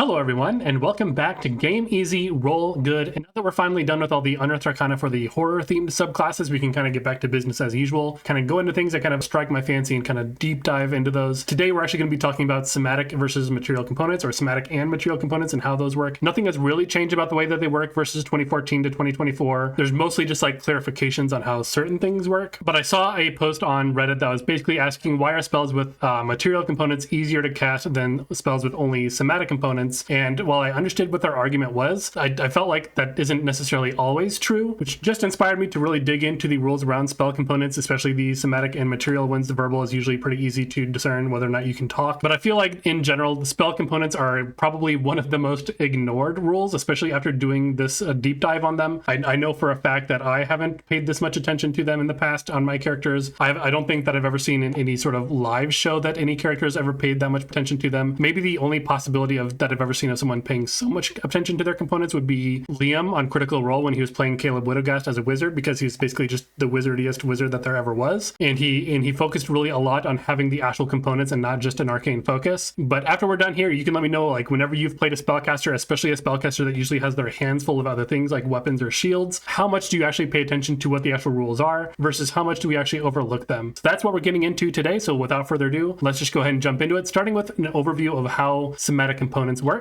Hello everyone, and welcome back to Game Easy, Roll Good. And now that we're finally done with all the Unearthed Arcana for the horror-themed subclasses, we can kind of get back to business as usual, kind of go into things that kind of strike my fancy and kind of deep dive into those. Today we're actually going to be talking about somatic versus material components, or somatic and material components, and how those work. Nothing has really changed about the way that they work versus 2014 to 2024. There's mostly just like clarifications on how certain things work. But I saw a post on Reddit that was basically asking why are spells with material components easier to cast than spells with only somatic components. And while I understood what their argument was, I felt like that isn't necessarily always true, which just inspired me to really dig into the rules around spell components, especially the somatic and material ones. The verbal is usually pretty easy to discern whether or not you can talk. But I feel like in general, the spell components are probably one of the most ignored rules, especially after doing this deep dive on them. I know for a fact that I haven't paid this much attention to them in the past on my characters. I don't think that I've ever seen in any sort of live show that any characters ever paid that much attention to them. Maybe the only possibility of that I've ever seen of someone paying so much attention to their components would be Liam on Critical Role when he was playing Caleb Widogast as a wizard, because he's basically just the wizardiest wizard that there ever was. And he focused really a lot on having the actual components and not just an arcane focus. But after we're done here, you can let me know, like, whenever you've played a spellcaster, especially a spellcaster that usually has their hands full of other things like weapons or shields, how much do you actually pay attention to what the actual rules are versus how much do we actually overlook them? So that's what we're getting into today. So without further ado, let's just go ahead and jump into it, starting with an overview of how somatic components work.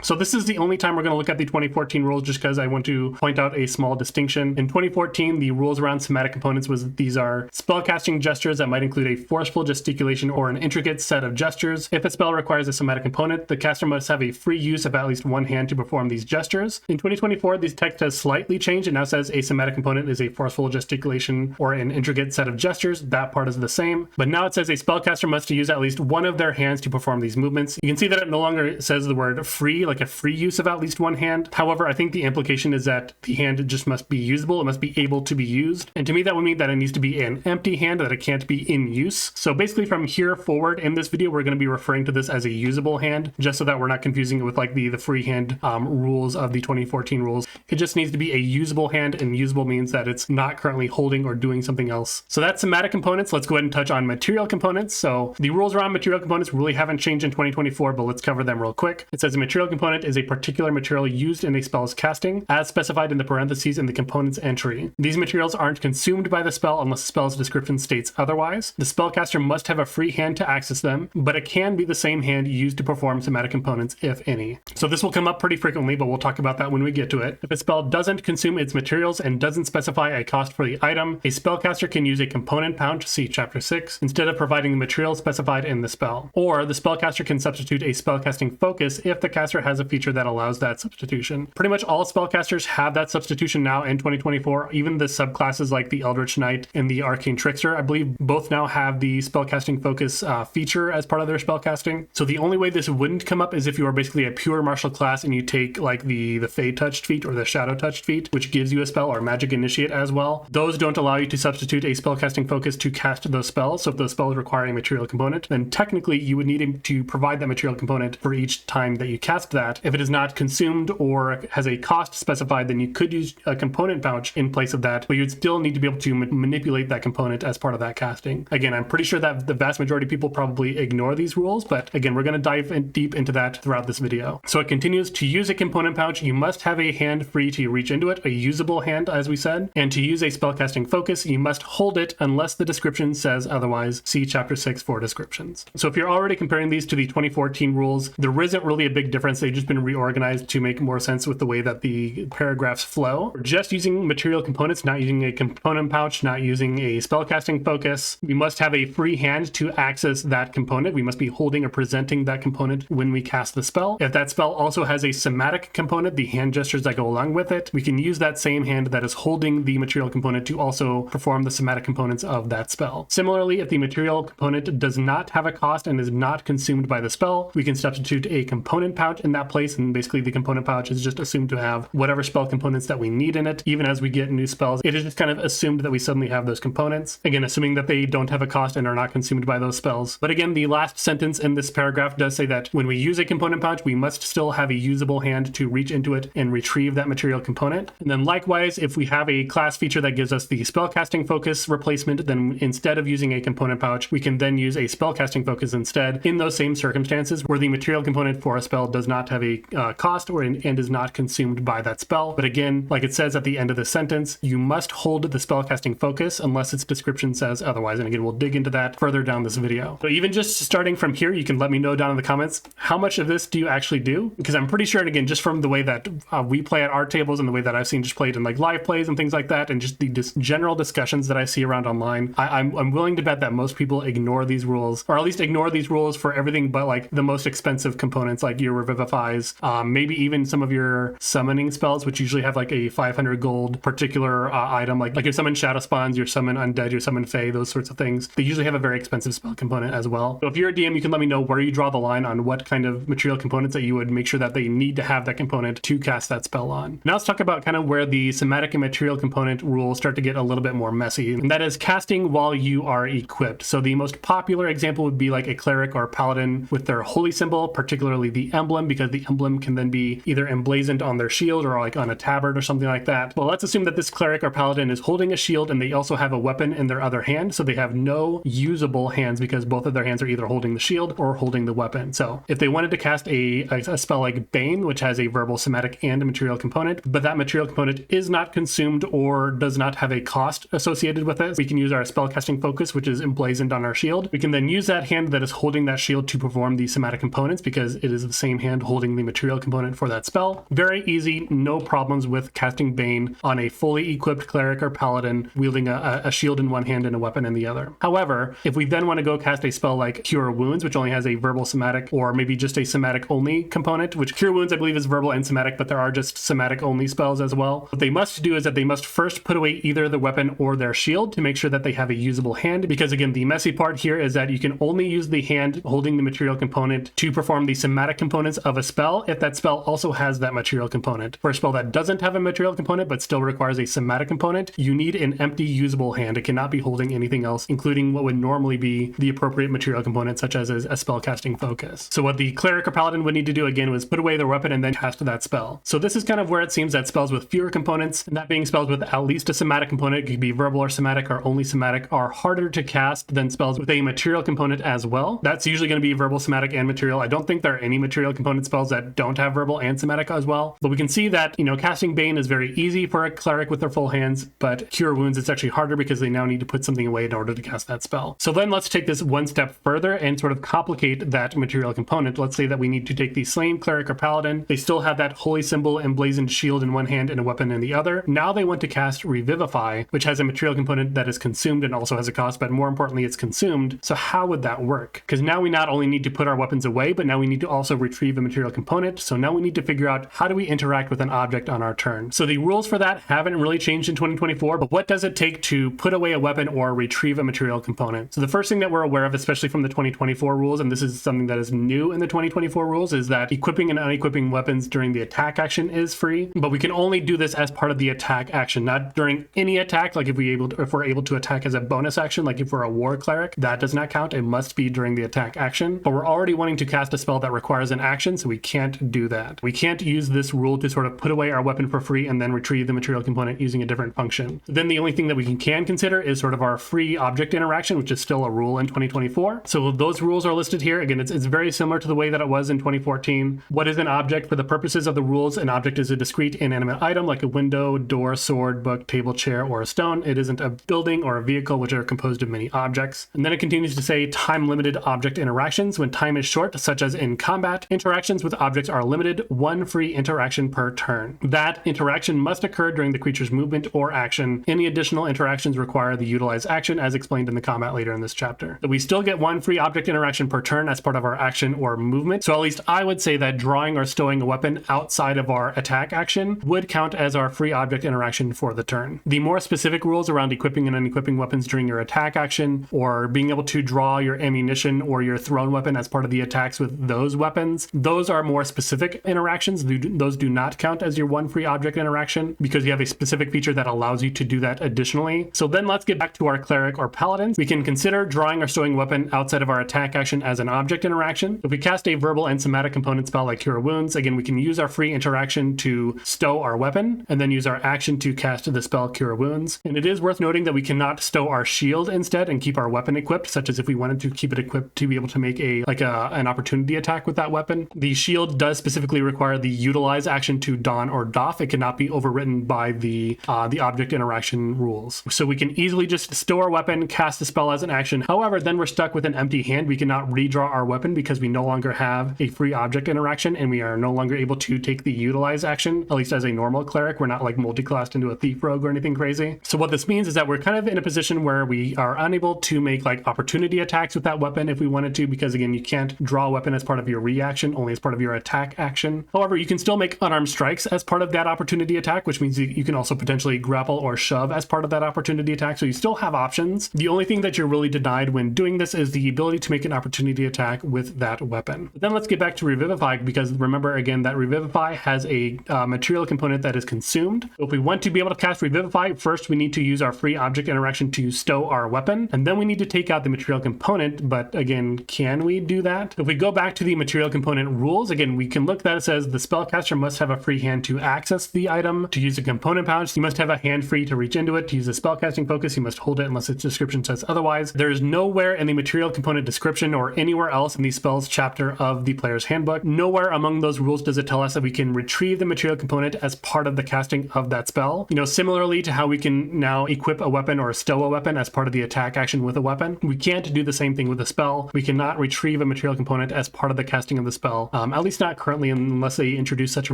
So this is the only time we're going to look at the 2014 rules, just because I want to point out a small distinction. In 2014, the rules around somatic components was these are spellcasting gestures that might include a forceful gesticulation or an intricate set of gestures. If a spell requires a somatic component, the caster must have a free use of at least one hand to perform these gestures. In 2024, this text has slightly changed and now says a somatic component is a forceful gesticulation or an intricate set of gestures. That part is the same. But now it says a spellcaster must use at least one of their hands to perform these movements. You can see that it no longer says the word free, like a free use of at least one hand. However, I think the implication is that the hand just must be usable. It must be able to be used. And to me, that would mean that it needs to be an empty hand, that it can't be in use. So basically from here forward in this video, we're going to be referring to this as a usable hand, just so that we're not confusing it with like the free hand rules of the 2014 rules. It just needs to be a usable hand, and usable means that it's not currently holding or doing something else. So that's somatic components. Let's go ahead and touch on material components. So the rules around material components really haven't changed in 2024, but let's cover them real quick. It says a material component is a particular material used in a spell's casting, as specified in the parentheses in the components entry. These materials aren't consumed by the spell unless the spell's description states otherwise. The spellcaster must have a free hand to access them, but it can be the same hand used to perform somatic components, if any. So this will come up pretty frequently, but we'll talk about that when we get to it. If a spell doesn't consume its materials and doesn't specify a cost for the item, a spellcaster can use a component pouch, see chapter 6, instead of providing the material specified in the spell. Or the spellcaster can substitute a spellcasting focus if the caster has a feature that allows that substitution. Pretty much all spellcasters have that substitution now in 2024. Even the subclasses like the Eldritch Knight and the Arcane Trickster, I believe both now have the spellcasting focus feature as part of their spellcasting. So the only way this wouldn't come up is if you are basically a pure martial class and you take like the Fey Touched feat or the Shadow Touched feat, which gives you a spell, or Magic Initiate as well. Those don't allow you to substitute a spellcasting focus to cast those spells. So if those spells require a material component, then technically you would need to provide that material component for each time that you cast that. If it is not consumed or has a cost specified, then you could use a component pouch in place of that, but you'd still need to be able to manipulate that component as part of that casting. Again, I'm pretty sure that the vast majority of people probably ignore these rules, but again, we're going to dive deep into that throughout this video. So it continues: to use a component pouch, you must have a hand free to reach into it, a usable hand, as we said, and to use a spellcasting focus, you must hold it unless the description says otherwise. See chapter 6 for descriptions. So if you're already comparing these to the 2014 rules, there isn't really a big difference. They've just been reorganized to make more sense with the way that the paragraphs flow. We're just using material components, not using a component pouch, not using a spellcasting focus. We must have a free hand to access that component. We must be holding or presenting that component when we cast the spell. If that spell also has a somatic component, the hand gestures that go along with it, we can use that same hand that is holding the material component to also perform the somatic components of that spell. Similarly, if the material component does not have a cost and is not consumed by the spell, we can substitute a component pouch in that place, and basically the component pouch is just assumed to have whatever spell components that we need in it. Even as we get new spells, it is just kind of assumed that we suddenly have those components. Again, assuming that they don't have a cost and are not consumed by those spells. But again, the last sentence in this paragraph does say that when we use a component pouch, we must still have a usable hand to reach into it and retrieve that material component. And then likewise, if we have a class feature that gives us the spellcasting focus replacement, then instead of using a component pouch, we can then use a spellcasting focus instead in those same circumstances where the material component for a spell does not not have a cost and is not consumed by that spell. But again, like it says at the end of the sentence, you must hold the spellcasting focus unless its description says otherwise. And again, we'll dig into that further down this video. So even just starting from here, you can let me know down in the comments, how much of this do you actually do? Because I'm pretty sure, and again, just from the way that we play at our tables and the way that I've seen just played in like live plays and things like that, and just the general discussions that I see around online, I'm willing to bet that most people ignore these rules, or at least ignore these rules for everything but like the most expensive components, like your Revivifies, maybe even some of your summoning spells, which usually have like a 500 gold particular item, like your summon Shadow Spawns, your summon Undead, your summon Fae, those sorts of things. They usually have a very expensive spell component as well. So if you're a DM, you can let me know where you draw the line on what kind of material components that you would make sure that they need to have that component to cast that spell on. Now let's talk about kind of where the somatic and material component rules start to get a little bit more messy, and that is casting while you are equipped. So the most popular example would be like a cleric or paladin with their holy symbol, particularly the emblem, because the emblem can then be either emblazoned on their shield or like on a tabard or something like that. Well, let's assume that this cleric or paladin is holding a shield and they also have a weapon in their other hand, so they have no usable hands because both of their hands are either holding the shield or holding the weapon. So if they wanted to cast a spell like Bane, which has a verbal, somatic, and a material component, but that material component is not consumed or does not have a cost associated with it, we can use our spellcasting focus, which is emblazoned on our shield. We can then use that hand that is holding that shield to perform the somatic components because it is the same hand holding the material component for that spell. Very easy, no problems with casting Bane on a fully equipped cleric or paladin wielding a shield in one hand and a weapon in the other. However, if we then want to go cast a spell like Cure Wounds, which only has a verbal, somatic, or maybe just a somatic-only component, which Cure Wounds I believe is verbal and somatic, but there are just somatic-only spells as well. What they must do is that they must first put away either the weapon or their shield to make sure that they have a usable hand, because again, the messy part here is that you can only use the hand holding the material component to perform the somatic components of a spell if that spell also has that material component. For a spell that doesn't have a material component but still requires a somatic component, you need an empty usable hand. It cannot be holding anything else, including what would normally be the appropriate material component, such as a spellcasting focus. So what the cleric or paladin would need to do again was put away their weapon and then cast that spell. So this is kind of where it seems that spells with fewer components, and that being spells with at least a somatic component, it could be verbal or somatic or only somatic, are harder to cast than spells with a material component as well. That's usually going to be verbal, somatic, and material. I don't think there are any material component spells that don't have verbal and somatic as well, but we can see that, you know, casting Bane is very easy for a cleric with their full hands, but Cure Wounds it's actually harder because they now need to put something away in order to cast that spell. So then let's take this one step further and sort of complicate that material component. Let's say that we need to take the slain cleric or paladin. They still have that holy symbol emblazoned shield in one hand and a weapon in the other. Now they want to cast Revivify, which has a material component that is consumed and also has a cost, but more importantly, it's consumed. So how would that work? Because now we not only need to put our weapons away, but now we need to also retrieve a material component. So now we need to figure out how do we interact with an object on our turn. So the rules for that haven't really changed in 2024, but what does it take to put away a weapon or retrieve a material component? So the first thing that we're aware of, especially from the 2024 rules, and this is something that is new in the 2024 rules, is that equipping and unequipping weapons during the attack action is free, but we can only do this as part of the attack action, not during any attack. Like if we're able to attack as a bonus action, like if we're a war cleric, that does not count. It must be during the attack action, but we're already wanting to cast a spell that requires an action, so we can't do that. We can't use this rule to sort of put away our weapon for free and then retrieve the material component using a different function. Then the only thing that we can consider is sort of our free object interaction, which is still a rule in 2024. So those rules are listed here. Again, it's very similar to the way that it was in 2014. What is an object? For the purposes of the rules, an object is a discrete inanimate item like a window, door, sword, book, table, chair, or a stone. It isn't a building or a vehicle, which are composed of many objects. And then it continues to say time-limited object interactions. When time is short, such as in combat, interactions with objects are limited, one free interaction per turn. That interaction must occur during the creature's movement or action. Any additional interactions require the utilized action as explained in the combat later in this chapter. But we still get one free object interaction per turn as part of our action or movement. So at least I would say that drawing or stowing a weapon outside of our attack action would count as our free object interaction for the turn. The more specific rules around equipping and unequipping weapons during your attack action, or being able to draw your ammunition or your thrown weapon as part of the attacks with those weapons, those are more specific interactions. Those do not count as your one free object interaction because you have a specific feature that allows you to do that additionally. So then let's get back to our cleric or paladins. We can consider drawing or stowing a weapon outside of our attack action as an object interaction. If we cast a verbal and somatic component spell like Cure Wounds, again, we can use our free interaction to stow our weapon and then use our action to cast the spell Cure Wounds. And it is worth noting that we cannot stow our shield instead and keep our weapon equipped, such as if we wanted to keep it equipped to be able to make an opportunity attack with that weapon. The The shield does specifically require the utilize action to don or doff. It cannot be overwritten by the object interaction rules. So we can easily just stow our weapon, cast a spell as an action. However, then we're stuck with an empty hand. We cannot redraw our weapon because we no longer have a free object interaction, and we are no longer able to take the utilize action, at least as a normal cleric. We're not like multi-classed into a thief rogue or anything crazy. So what this means is that we're kind of in a position where we are unable to make like opportunity attacks with that weapon if we wanted to, because again, you can't draw a weapon as part of your reaction, only as part of your attack action. However, you can still make unarmed strikes as part of that opportunity attack, which means you can also potentially grapple or shove as part of that opportunity attack. So you still have options. The only thing that you're really denied when doing this is the ability to make an opportunity attack with that weapon. But then let's get back to Revivify, because remember again that Revivify has a material component that is consumed. So if we want to be able to cast Revivify, first we need to use our free object interaction to stow our weapon, and then we need to take out the material component. But again, can we do that? If we go back to the material component rules, again, we can look that it says the spellcaster must have a free hand to access the item. To use a component pouch, you must have a hand free to reach into it. To use a spellcasting focus, you must hold it unless its description says otherwise. There is nowhere in the material component description or anywhere else in the spells chapter of the player's handbook, nowhere among those rules does it tell us that we can retrieve the material component as part of the casting of that spell. You know, similarly to how we can now equip a weapon or stow a weapon as part of the attack action with a weapon, we can't do the same thing with a spell. We cannot retrieve a material component as part of the casting of the spell, at least not currently, unless they introduce such a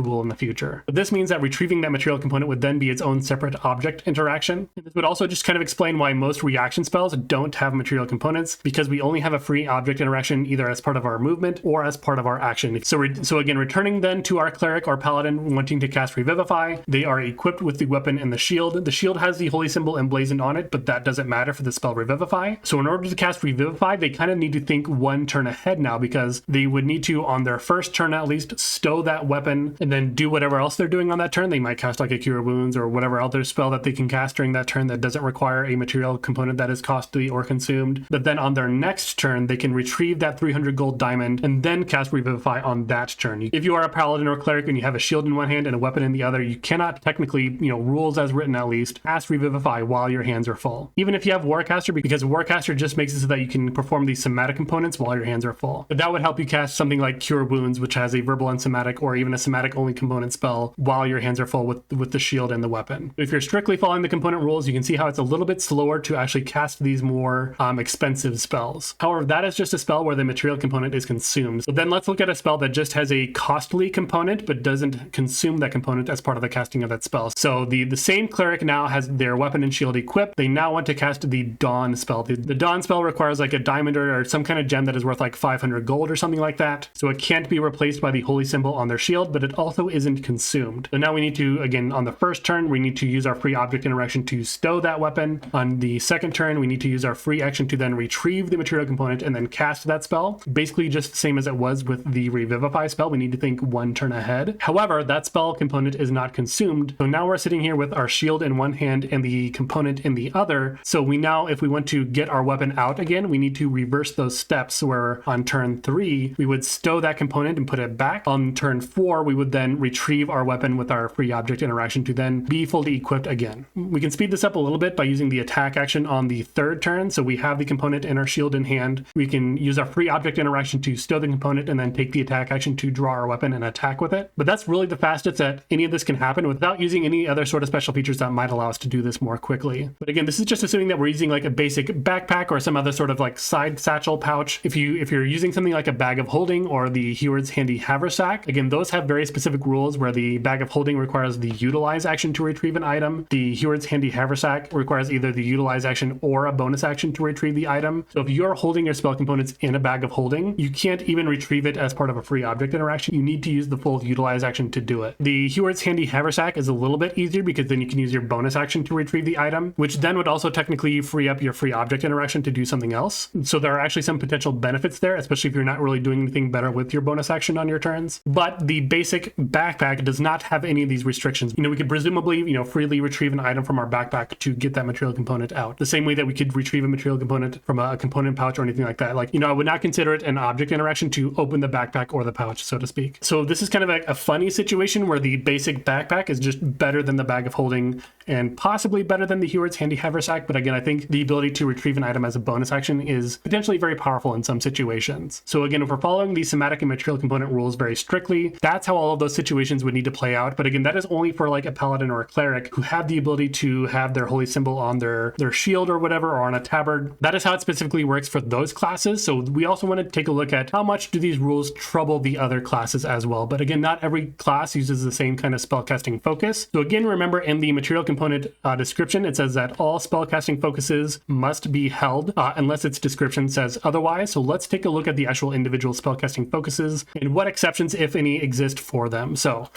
rule in the future. But this means that retrieving that material component would then be its own separate object interaction. This would also just kind of explain why most reaction spells don't have material components, because we only have a free object interaction either as part of our movement or as part of our action. So again, returning then to our cleric or paladin wanting to cast Revivify, they are equipped with the weapon and the shield. The shield has the holy symbol emblazoned on it, but that doesn't matter for the spell Revivify. So in order to cast Revivify, they kind of need to think one turn ahead now, because they would need to, on their first turn at least, stow that weapon and then do whatever else they're doing on that turn. They might cast like a Cure Wounds or whatever other spell that they can cast during that turn that doesn't require a material component that is costly or consumed. But then on their next turn, they can retrieve that 300 gold diamond and then cast Revivify on that turn. If you are a paladin or cleric and you have a shield in one hand and a weapon in the other, you cannot technically, rules as written at least, cast Revivify while your hands are full. Even if you have Warcaster, because Warcaster just makes it so that you can perform these somatic components while your hands are full. But that would help you cast something like Cure Wounds, which has a verbal and somatic, or even a somatic-only component spell while your hands are full with the shield and the weapon. If you're strictly following the component rules, you can see how it's a little bit slower to actually cast these more expensive spells. However, that is just a spell where the material component is consumed. So then let's look at a spell that just has a costly component but doesn't consume that component as part of the casting of that spell. So the same cleric now has their weapon and shield equipped. They now want to cast the Dawn spell. The Dawn spell requires like a diamond or some kind of gem that is worth like 500 gold or something like that. So it can't be replaced by the holy symbol on their shield, but it also isn't consumed. So now we need to, again, on the first turn, we need to use our free object interaction to stow that weapon. On the second turn, we need to use our free action to then retrieve the material component and then cast that spell. Basically just the same as it was with the Revivify spell. We need to think one turn ahead. However, that spell component is not consumed. So now we're sitting here with our shield in one hand and the component in the other. So we now, if we want to get our weapon out again, we need to reverse those steps, where on turn 3, we would stow that component and put it back. On turn 4, we would then retrieve our weapon with our free object interaction to then be fully equipped again. We can speed this up a little bit by using the attack action on the third turn. So we have the component and our shield in hand. We can use our free object interaction to stow the component and then take the attack action to draw our weapon and attack with it. But that's really the fastest that any of this can happen without using any other sort of special features that might allow us to do this more quickly. But again, this is just assuming that we're using like a basic backpack or some other sort of like side satchel pouch. If you're using something like a bag of holding or the Heward's handy haversack, again, those have very specific rules where the bag of holding requires the utilize action to retrieve an item. The Heward's handy haversack requires either the utilize action or a bonus action to retrieve the item. So if you're holding your spell components in a bag of holding, you can't even retrieve it as part of a free object interaction. You need to use the full utilize action to do it. The Heward's handy haversack is a little bit easier because then you can use your bonus action to retrieve the item, which then would also technically free up your free object interaction to do something else. So there are actually some potential benefits there, especially if you're not really doing anything better with your bonus action on your turns. But the basic backpack does not have any of these restrictions. We could presumably, freely retrieve an item from our backpack to get that material component out. The same way that we could retrieve a material component from a component pouch or anything like that. I would not consider it an object interaction to open the backpack or the pouch, so to speak. So this is kind of a funny situation where the basic backpack is just better than the bag of holding and possibly better than the Heward's Handy Haversack. But again, I think the ability to retrieve an item as a bonus action is potentially very powerful in some situations. So again, if we're following the Somatic and Material component rules very strictly, that's how all of those situations would need to play out. But again, that is only for like a paladin or a cleric who have the ability to have their holy symbol on their shield or whatever, or on a tabard. That is how it specifically works for those classes. So we also want to take a look at how much do these rules trouble the other classes as well. But again, not every class uses the same kind of spellcasting focus. So again, remember in the material component description, it says that all spellcasting focuses must be held unless its description says otherwise. So let's take a look at the actual individual spellcasting focuses and what exceptions, if any, exist for them. So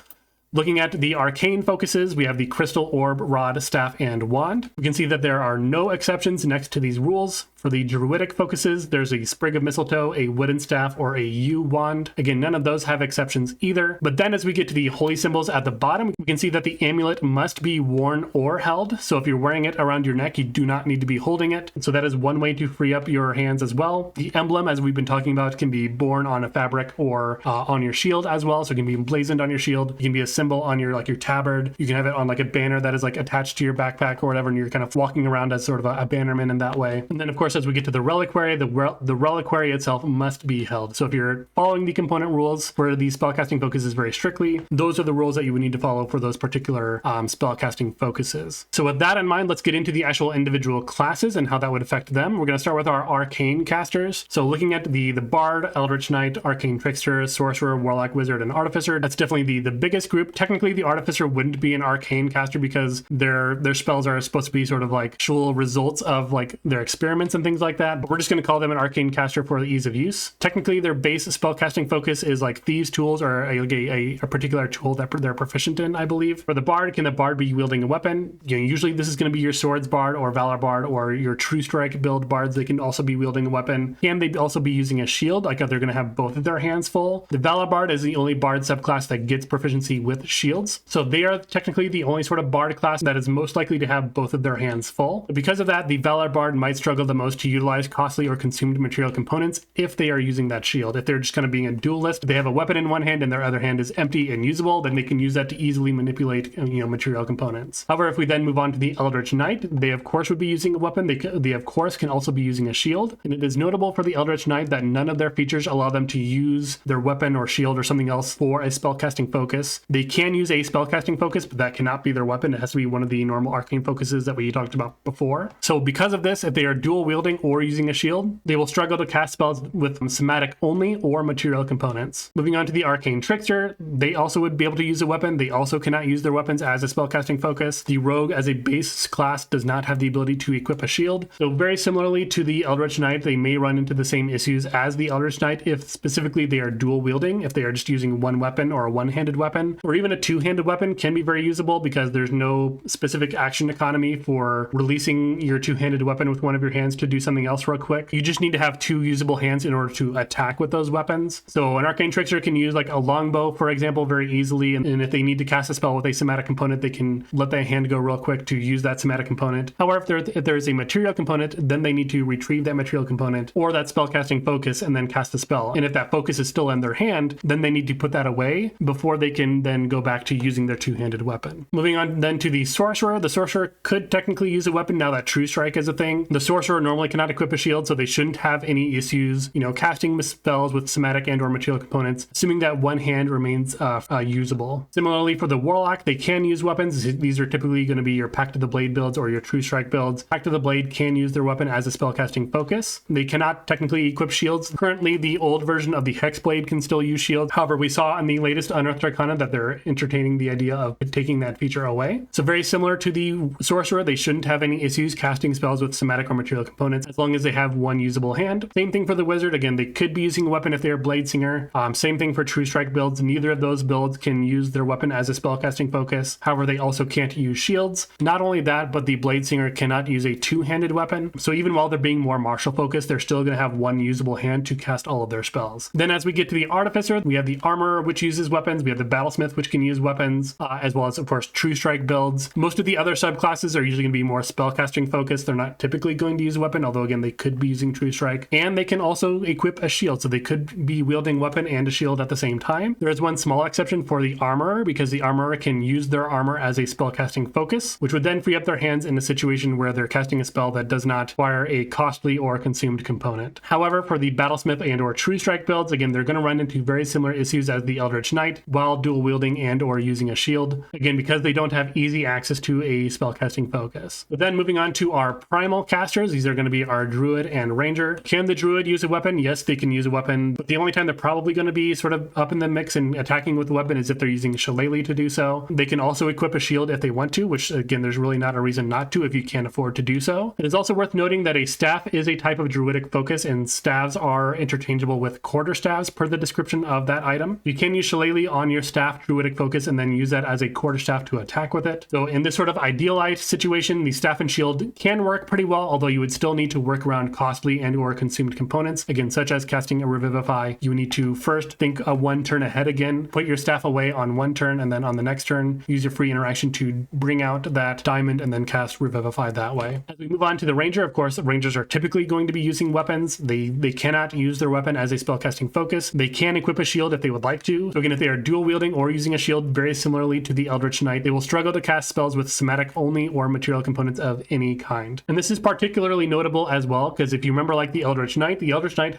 looking at the arcane focuses, we have the crystal, orb, rod, staff, and wand. We can see that there are no exceptions next to these rules. For the druidic focuses, there's a sprig of mistletoe, a wooden staff, or a yew wand. Again, none of those have exceptions either. But then as we get to the holy symbols at the bottom, we can see that the amulet must be worn or held. So if you're wearing it around your neck, you do not need to be holding it. So that is one way to free up your hands as well. The emblem, as we've been talking about, can be born on a fabric or on your shield as well. So it can be emblazoned on your shield. It can be a symbol on your your tabard. You can have it on like a banner that is like attached to your backpack or whatever, and you're kind of walking around as sort of a bannerman in that way. And then of course, as we get to the reliquary, the reliquary itself must be held. So if you're following the component rules for the spellcasting focuses very strictly, those are the rules that you would need to follow for those particular spellcasting focuses. So with that in mind, let's get into the actual individual classes and how that would affect them. We're going to start with our Arcane Casters. So looking at the Bard, Eldritch Knight, Arcane Trickster, Sorcerer, Warlock, Wizard, and Artificer, that's definitely the biggest group. Technically, the Artificer wouldn't be an Arcane Caster because their spells are supposed to be sort of like actual results of like their experiments and things like that. But we're just going to call them an Arcane Caster for the ease of use. Technically, their base spellcasting focus is like Thieves' Tools, or a particular tool that they're proficient in, I believe. For the Bard, can the Bard be wielding a weapon? Usually this is going to be your Swords Bard or Valor Bard or your True Strike build Bards. They can also be wielding a weapon. Can they also be using a shield? Like if they're going to have both of their hands full. The Valor Bard is the only Bard subclass that gets proficiency with shields. So they are technically the only sort of Bard class that is most likely to have both of their hands full. Because of that, the Valor Bard might struggle the most to utilize costly or consumed material components if they are using that shield. If they're just kind of being a duelist, they have a weapon in one hand and their other hand is empty and usable, then they can use that to easily manipulate material components. However, if we then move on to the Eldritch Knight, they of course would be using a weapon. They of course can also be using a shield, and it is notable for the Eldritch Knight that none of their features allow them to use their weapon or shield or something else for a spellcasting focus. They can use a spellcasting focus, but that cannot be their weapon. It has to be one of the normal arcane focuses that we talked about before. So because of this, if they are dual wielding or using a shield, they will struggle to cast spells with Somatic-only or material components. Moving on to the Arcane Trickster, they also would be able to use a weapon. They also cannot use their weapons as a spellcasting focus. The Rogue as a base class does not have the ability to equip a shield. So very similarly to the Eldritch Knight, they may run into the same issues as the Eldritch Knight if specifically they are dual wielding. If they are just using one weapon or a one-handed weapon, or even a two-handed weapon can be very usable because there's no specific action economy for releasing your two-handed weapon with one of your hands to do something else real quick. You just need to have two usable hands in order to attack with those weapons. So an Arcane Trickster can use like a longbow, for example, very easily. And if they need to cast a spell with a somatic component, they can let their hand go real quick to use that somatic component. However, if there's a material component, then they need to retrieve that material component or that spellcasting focus and then cast a spell. And if that focus is still in their hand, then they need to put that away before they can then go back to using their two-handed weapon. Moving on then to the Sorcerer. The Sorcerer could technically use a weapon now that True Strike is a thing. The Sorcerer normally cannot equip a shield, so they shouldn't have any issues, casting spells with somatic and or material components, assuming that one hand remains usable. Similarly, for the Warlock, they can use weapons. These are typically going to be your Pact of the Blade builds or your True Strike builds. Pact of the Blade can use their weapon as a spellcasting focus. They cannot technically equip shields. Currently, the old version of the Hexblade can still use shields. However, we saw in the latest Unearthed Arcana that they're entertaining the idea of taking that feature away. So very similar to the Sorcerer, they shouldn't have any issues casting spells with somatic or material components as long as they have one usable hand. Same thing for the Wizard. Again, they could be using a weapon if they're Blade Singer. Same thing for True Strike builds. Neither of those builds can use their weapon as a spellcasting focus. However, they also can't use shields. Not only that, but the Blade Singer cannot use a two-handed weapon. So even while they're being more martial focused, they're still going to have one usable hand to cast all of their spells. Then as we get to the Artificer, we have the Armorer, which uses weapons. We have the Battlesmith, which can use weapons, as well as, of course, True Strike builds. Most of the other subclasses are usually going to be more spellcasting focused. They're not typically going to use weapons. weapon, although again, they could be using True Strike. And they can also equip a shield, so they could be wielding weapon and a shield at the same time. There is one small exception for the armorer, because the armorer can use their armor as a spellcasting focus, which would then free up their hands in a situation where they're casting a spell that does not require a costly or consumed component. However, for the Battlesmith and or True Strike builds, again, they're going to run into very similar issues as the Eldritch Knight while dual wielding and or using a shield, again, because they don't have easy access to a spellcasting focus. But then moving on to our Primal Casters, these are going to be our Druid and Ranger. Can the Druid use a weapon? Yes, they can use a weapon, but the only time they're probably going to be sort of up in the mix and attacking with a weapon is if they're using Shillelagh to do so. They can also equip a shield if they want to, which again, there's really not a reason not to if you can't afford to do so. It is also worth noting that a staff is a type of druidic focus, and staves are interchangeable with quarterstaves per the description of that item. You can use Shillelagh on your staff druidic focus and then use that as a quarterstaff to attack with it. So in this sort of idealized situation, the staff and shield can work pretty well, although you would still need to work around costly and or consumed components, again, such as casting a Revivify. You need to first think one turn ahead again, put your staff away on one turn, and then on the next turn, use your free interaction to bring out that diamond and then cast Revivify that way. As we move on to the Ranger, of course, Rangers are typically going to be using weapons. They cannot use their weapon as a spellcasting focus. They can equip a shield if they would like to. So again, if they are dual wielding or using a shield, very similarly to the Eldritch Knight, they will struggle to cast spells with Somatic-only or material components of any kind. And this is particularly notable as well, because if you remember, like the Eldritch Knight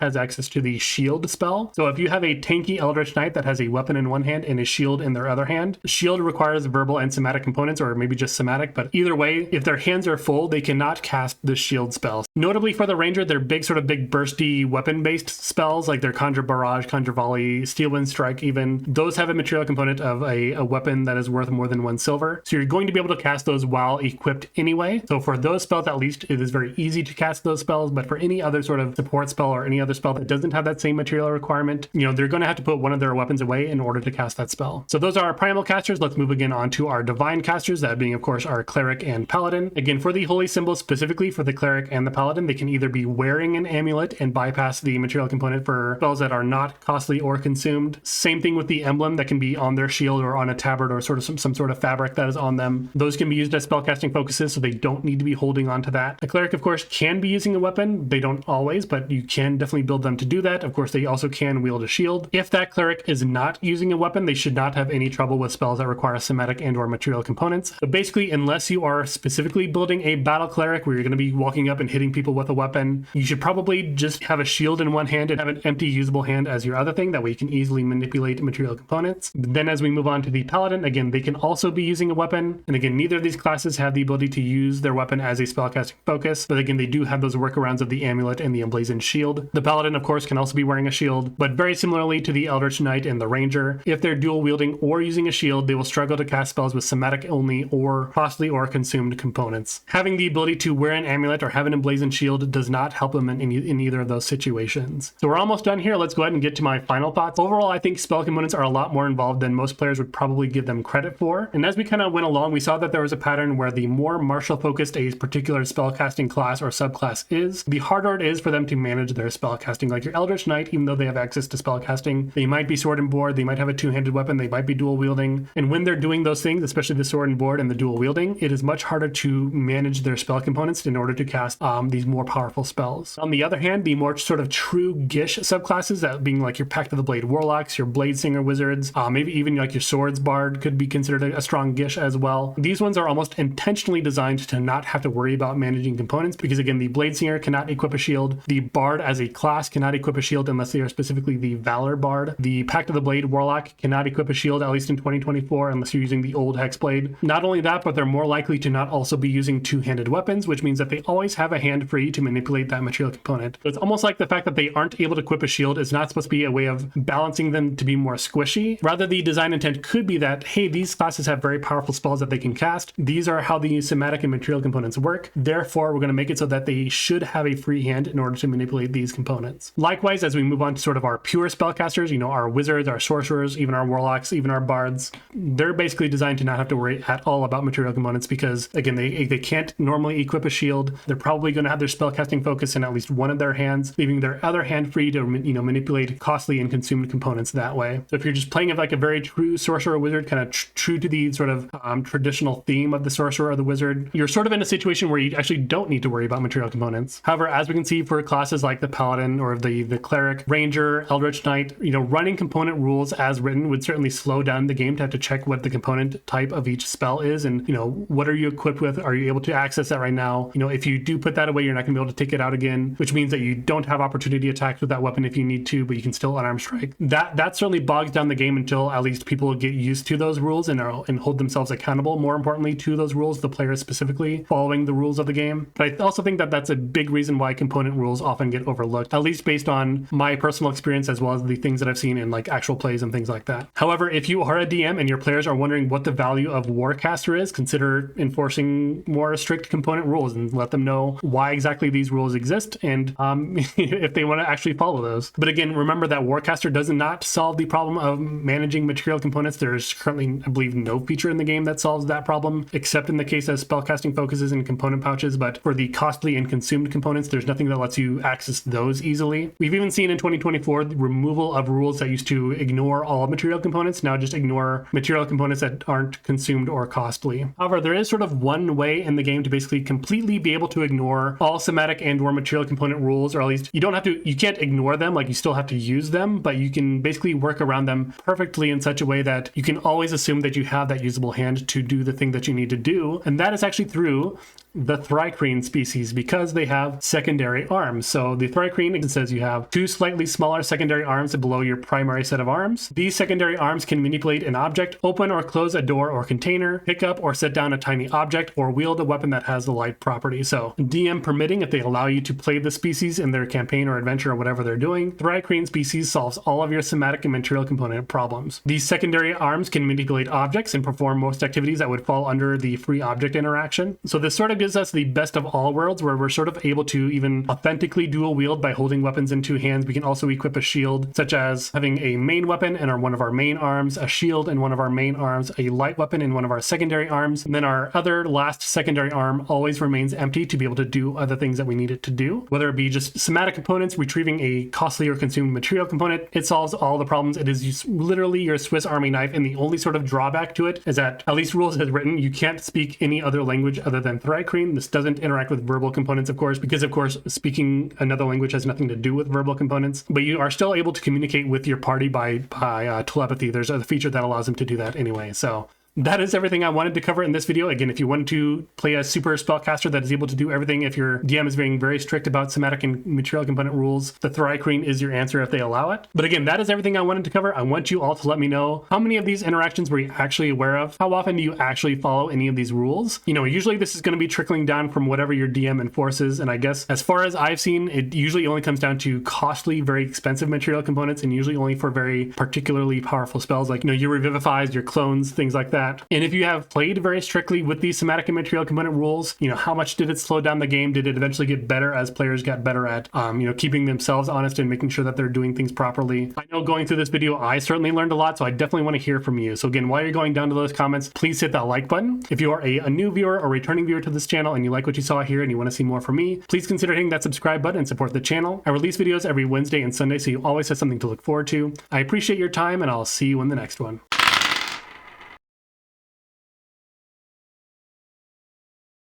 has access to the shield spell. So if you have a tanky Eldritch Knight that has a weapon in one hand and a shield in their other hand, shield requires verbal and somatic components, or maybe just somatic, but either way, if their hands are full, they cannot cast the shield spell. Notably for the Ranger, they're big bursty weapon-based spells, like their Conjure Barrage, Conjure Volley, Steel Wind Strike even. Those have a material component of a weapon that is worth more than 1 silver. So you're going to be able to cast those while equipped anyway. So for those spells, at least, it is very easy to cast those spells, but for any other sort of support spell or any other spell that doesn't have that same material requirement, they're going to have to put one of their weapons away in order to cast that spell. So those are our Primal Casters. Let's move again on to our Divine Casters, that being, of course, our Cleric and Paladin. Again, for the holy symbols, specifically for the Cleric and the Paladin, they can either be wearing an amulet and bypass the material component for spells that are not costly or consumed. Same thing with the emblem that can be on their shield or on a tabard or sort of some sort of fabric that is on them. Those can be used as spellcasting focuses, so they don't need to be holding on to that. A Cleric, of course, can be using a weapon. They don't always, but you can definitely build them to do that. Of course, they also can wield a shield. If that Cleric is not using a weapon, they should not have any trouble with spells that require somatic and or material components. So basically, unless you are specifically building a battle Cleric where you're going to be walking up and hitting people with a weapon, you should probably just have a shield in one hand and have an empty usable hand as your other thing. That way you can easily manipulate material components. Then as we move on to the Paladin, again, they can also be using a weapon. And again, neither of these classes have the ability to use their weapon as a spellcasting focus. But again, they do have those workarounds of the amulet and the emblazoned shield. The Paladin, of course, can also be wearing a shield, but very similarly to the Eldritch Knight and the Ranger, if they're dual wielding or using a shield, they will struggle to cast spells with somatic only or costly or consumed components. Having the ability to wear an amulet or have an emblazoned shield does not help them in either of those situations. So we're almost done here. Let's go ahead and get to my final thoughts. Overall, I think spell components are a lot more involved than most players would probably give them credit for. And as we kind of went along, we saw that there was a pattern where the more martial focused a particular spellcasting class or subclass is, the harder it is for them to manage their spellcasting. Like your Eldritch Knight, even though they have access to spellcasting, they might be sword and board, they might have a two-handed weapon, they might be dual wielding. And when they're doing those things, especially the sword and board and the dual wielding, it is much harder to manage their spell components in order to cast these more powerful spells. On the other hand, the more sort of true Gish subclasses, that being like your Pact of the Blade Warlocks, your Blade Singer Wizards, maybe even like your Swords Bard could be considered a strong Gish as well. These ones are almost intentionally designed to not have to worry about managing components because, again, the Blade Singer cannot equip a shield. The Bard as a class cannot equip a shield unless they are specifically the Valor Bard. The Pact of the Blade Warlock cannot equip a shield, at least in 2024, unless you're using the old Hexblade. Not only that, but they're more likely to not also be using two-handed weapons, which means that they always have a hand free to manipulate that material component. So it's almost like the fact that they aren't able to equip a shield is not supposed to be a way of balancing them to be more squishy. Rather, the design intent could be that, hey, these classes have very powerful spells that they can cast. These are how the somatic and material components work. Therefore, we're going to make it so that they should have a free hand in order to manipulate these components. Likewise, as we move on to sort of our pure spellcasters, our wizards, our sorcerers, even our warlocks, even our bards, they're basically designed to not have to worry at all about material components because, again, they can't normally equip a shield. They're probably going to have their spellcasting focus in at least one of their hands, leaving their other hand free to manipulate costly and consumed components that way. So if you're just playing like a very true sorcerer wizard, kind of true to the sort of traditional theme of the sorcerer or the wizard, you're sort of in a situation where you actually don't need to worry about without material components. However, as we can see for classes like the Paladin or the Cleric, Ranger, Eldritch Knight, running component rules as written would certainly slow down the game to have to check what the component type of each spell is and, what are you equipped with? Are you able to access that right now? If you do put that away, you're not going to be able to take it out again, which means that you don't have opportunity attacks with that weapon if you need to, but you can still unarmed strike. That certainly bogs down the game until at least people get used to those rules and hold themselves accountable, more importantly, to those rules, the players specifically following the rules of the game. But I also think that that's a big reason why component rules often get overlooked, at least based on my personal experience as well as the things that I've seen in like actual plays and things like that. However, if you are a DM and your players are wondering what the value of Warcaster is, consider enforcing more strict component rules and let them know why exactly these rules exist and if they want to actually follow those. But again, remember that Warcaster does not solve the problem of managing material components. There's currently, I believe, no feature in the game that solves that problem, except in the case of spellcasting focuses in component pouches. But for the costly and consumed components, there's nothing that lets you access those easily. We've even seen in 2024 the removal of rules that used to ignore all material components, now just ignore material components that aren't consumed or costly. However, there is sort of one way in the game to basically completely be able to ignore all somatic and or material component rules, or at least you can't ignore them, like you still have to use them, but you can basically work around them perfectly in such a way that you can always assume that you have that usable hand to do the thing that you need to do. And that is actually through the Thri-kreen species, because they have secondary arms. So the Thri-kreen, it says you have two slightly smaller secondary arms below your primary set of arms. These secondary arms can manipulate an object, open or close a door or container, pick up or set down a tiny object, or wield a weapon that has the light property. So DM permitting, if they allow you to play the species in their campaign or adventure or whatever they're doing, Thri-kreen species solves all of your somatic and material component problems. These secondary arms can manipulate objects and perform most activities that would fall under the free object interaction. So this sort of gives us the best of all worlds, where we're sort of able to even authentically dual wield by holding weapons in two hands. We can also equip a shield, such as having a main weapon in one of our main arms, a shield in one of our main arms, a light weapon in one of our secondary arms, and then our other last secondary arm always remains empty to be able to do other things that we need it to do, whether it be just somatic components, retrieving a costly or consumed material component. It solves all the problems. It is literally your Swiss Army knife, and the only sort of drawback to it is that, at least rules as written, you can't speak any other language other than Thri-kreen. This doesn't interact with verbal components, of course, because of course speaking another language has nothing to do with verbal components, but you are still able to communicate with your party by telepathy. There's a feature that allows them to do that anyway. So that is everything I wanted to cover in this video. Again, if you want to play a super spellcaster that is able to do everything, if your DM is being very strict about somatic and material component rules, the Thri-kreen is your answer if they allow it. But again, that is everything I wanted to cover. I want you all to let me know how many of these interactions were you actually aware of? How often do you actually follow any of these rules? Usually this is going to be trickling down from whatever your DM enforces. And I guess as far as I've seen, it usually only comes down to costly, very expensive material components, and usually only for very particularly powerful spells like, your revivifies, your clones, things like that. And if you have played very strictly with these somatic and material component rules, how much did it slow down the game? Did it eventually get better as players got better at, keeping themselves honest and making sure that they're doing things properly? I know going through this video, I certainly learned a lot, so I definitely want to hear from you. So again, while you're going down to those comments, please hit that like button. If you are a new viewer or returning viewer to this channel and you like what you saw here and you want to see more from me, please consider hitting that subscribe button and support the channel. I release videos every Wednesday and Sunday, so you always have something to look forward to. I appreciate your time, and I'll see you in the next one.